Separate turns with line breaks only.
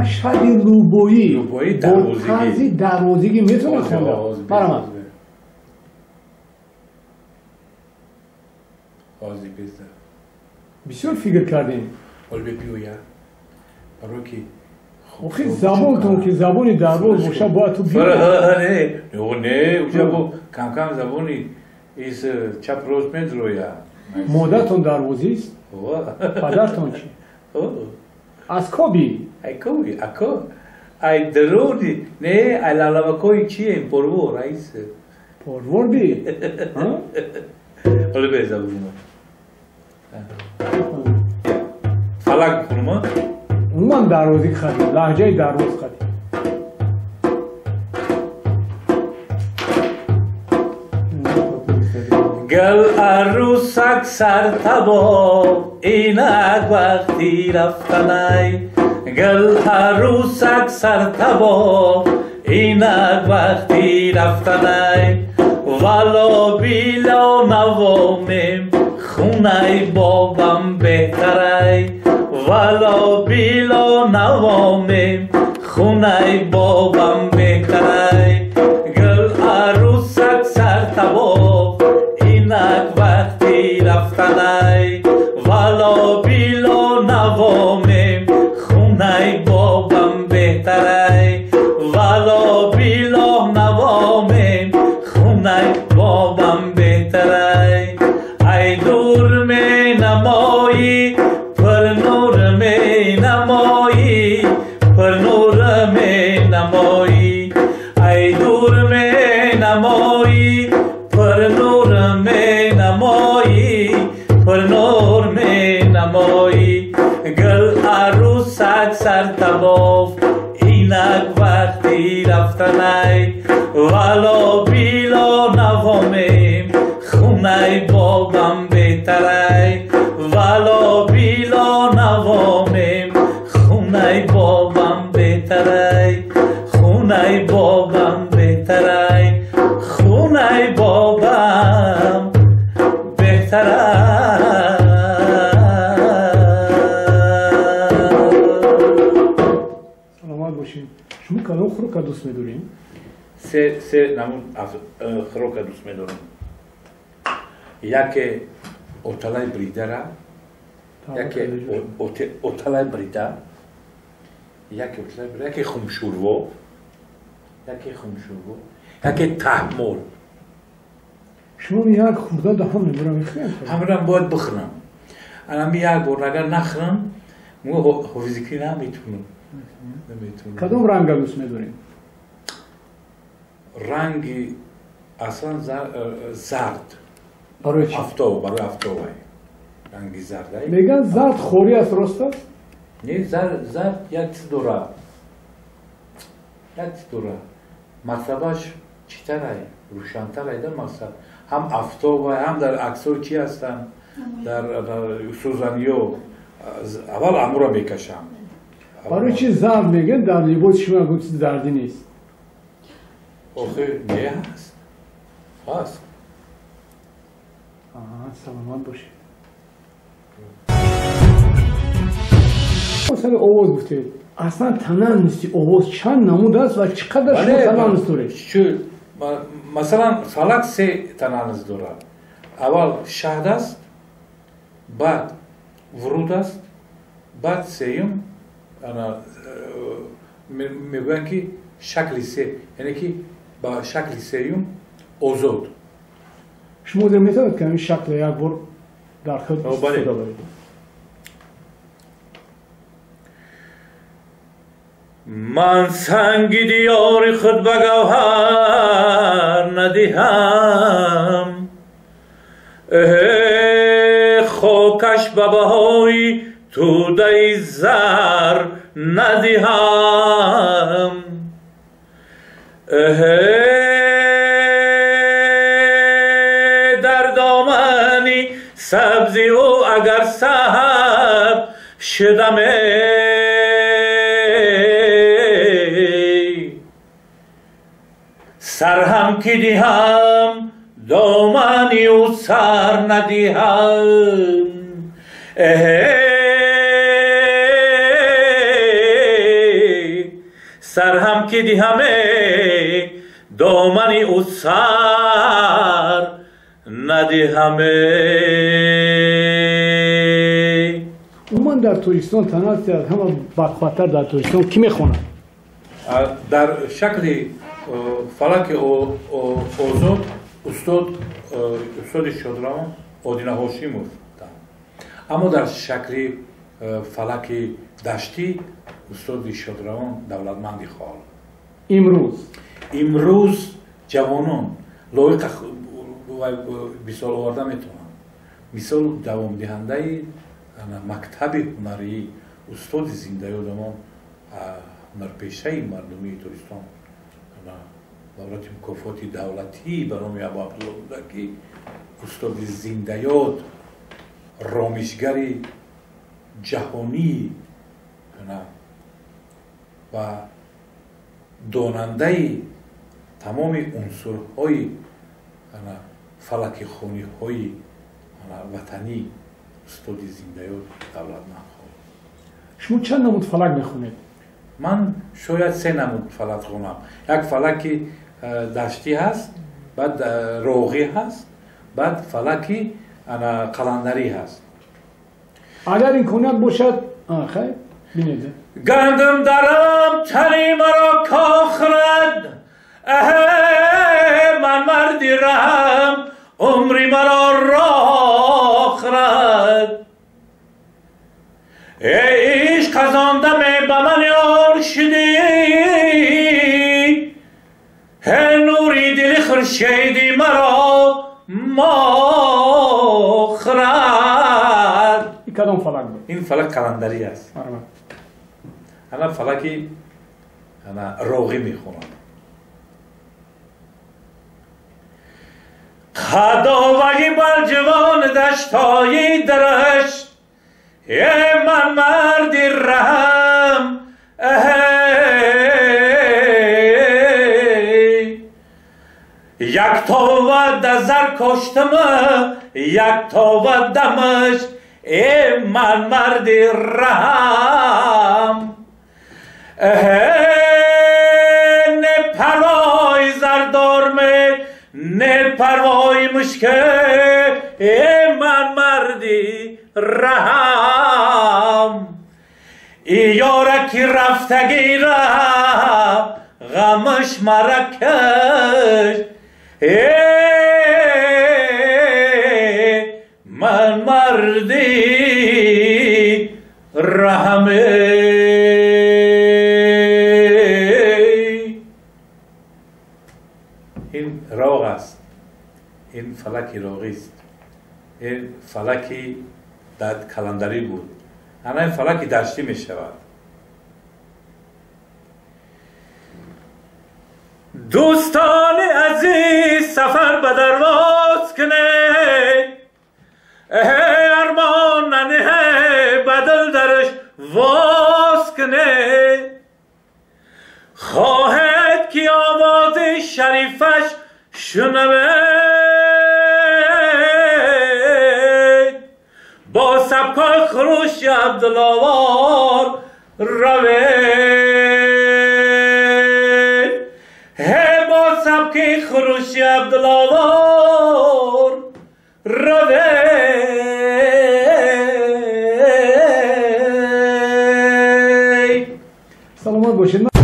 مشهد روبویی با طرز دروازگی میتونه خونده برای من بسیار فکر کردیم آخه زبانتون که زبانی درواز باشه باید تو
بیاره نه اونجا با کم کم زبانی ایس چپ روز مدرویا
مادرتون دروازی است؟ پدرتون چی؟ از کابی؟
اکو ای درودی نه ای لالابکوی چیه پرور رئیس
پرور بی؟
حالا به زبانی فلک کنم
من دروازی خدیم لحجه درواز خدیم
گل عروسک سر تبا اینک وقتی رفتنی گل عروسک سر تبا اینک وقتی رفتنی والا بیلا نوامیم خونه بابم بهتری والا بیلا نوامیم خونه بابم بهتری گل عروسک سر تبا اینک وقتی رفتنی والا بیلا نوامیم خونه بابم بهتری والا بیلا نوامیم خونه بابم بهتری ای دور می نمایی پر نور می نمایی پر نور می نمایی ای دور می نمایی پر نور می نمایی پر نور می نمایی گل عروسک سر تباف اینک وقتی رفتنی والا بیلا نوامیم خونه بابم بهتری والا بیلا نوامیم خونه بابم بهتری خونه بابم بهتری خونه بابم بهتری
سلامت باشین شما کدام خوراک دوست می‌دارین؟
سه نمون خوراک دوست می‌دارم یکی اوتلای بریده را یکی اوتلای بریده یکی خمشورو یکی تحمل
شما یک خورده دهم میبرم
همرم باید بخورم الان یک بار اگر نخورم حفظی نمیتونم
کدام رنگ دوست میدارین؟
رنگی اصلا زرد
برای چی؟
برای افتاب رنگی زرد
میگن زرد خوری است راست است؟
نه زرد یک دوره مطلبش چیتره روشنتره در مقصد هم افتاب هم در عکس‌ها چی هستن در سوزنیو اول امورا میکشم
برای چی زرد میگن در لباس شما گفت زردی نیست؟
آخه نه هست
سلامت باشید مثلا آواز گفتید اصلا تنانستی آواز چند نمود است و چقدر شما تنانس داره؟
مثلا فلک سه تنانس داره اول شهد است بعد ورود است بعد سیم میگوین که شکل سه یعنی که با شکل سیم اوزود
شما در میتونید که این شکل یک بار در خود استفاده برید
من سنگی دیار خود به گوهر ندیهم خاکش به بهای توده زر ندیهم در دامنی سبزی او اگر صاحب شدم سر هم که دیهم دامنی او سر ندیهم سر هم که دی همه دامنی او سر ندی همه.
من در توریستان تناستی از همه بدخواتر در توریستان کی میخونه؟
در شکل فلک اوزود استاد شادران آدینه هاشیموف، اما در شکل فلک دشتی استاد شادران دولتمندی خال. امروز جوانان لایق مثال آورده میتونن. مثال دوام دهنده مکتب هنری استاد زنده یادمان هنرپیشه مردمی توریستان دولت مکافات دولتی برای ابو عبدالله بودکی استاد زنده یاد رامشگری جهانی و داننده تمام عنصرهای فلک خونی های وطنی استاد زنده یاد دولتمند خواهد.
شما چند نمود فلک میخونید؟
من شاید 3 نمود فلک خونم. یک فلک دشتی هست، بعد روغی هست، بعد فلک قلندری هست.
اگر این کنیت باشد خیر بینید.
گندم درم تنی مرا کاخرد، من مردی رحم عمری مرا راه خرد. ای عشق از آن دم به من یار شدی، هر نوری دل خورشیدی مرا ماه خرد.
این کدام فلک بود؟
این فلک قلندری است. انا فلکی روغی میخونم. خداوی بر جوان دشتایی درشت، من مردی رحم یک تا و دزر کشتم یک تا و دمش، من مردی رحم نه پروای زردار می نه پروای مشکه، من مردی رحم یارکی رفتگی را غمش مرکش، من مردی رحمه. این راغ است، این فلکی راغی است، این فلکی در کلندری بود، انا این فلکی دشتی می شود. دوستان عزیز سفر به درواز کنه، ارمان ننه بدل درش واز کنه، خواهد که آواز شریفش شنوه، با سبکای خروش عبدالآوار روه، با سبکی خروش عبدالآوار روه.
سلامت باشید.